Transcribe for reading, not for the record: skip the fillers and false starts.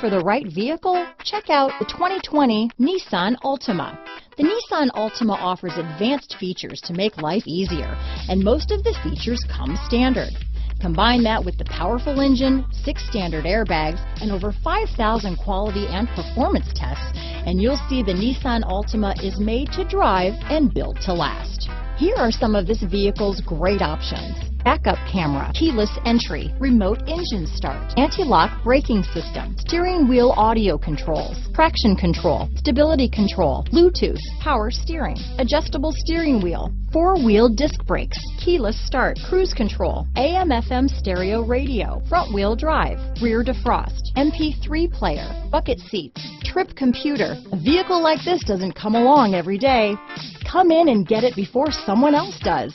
for the right vehicle? Check out the 2020 Nissan Altima. The Nissan Altima offers advanced features to make life easier, and most of the features come standard. Combine that with the powerful engine, 6 standard airbags, and over 5,000 quality and performance tests, and you'll see the Nissan Altima is made to drive and built to last. Here are some of this vehicle's great options: backup camera, keyless entry, remote engine start, anti-lock braking system, steering wheel audio controls, traction control, stability control, Bluetooth, power steering, adjustable steering wheel, 4-wheel disc brakes, keyless start, cruise control, AM/FM stereo radio, front wheel drive, rear defrost, MP3 player, bucket seats, trip computer. A vehicle like this doesn't come along every day. Come in and get it before someone else does.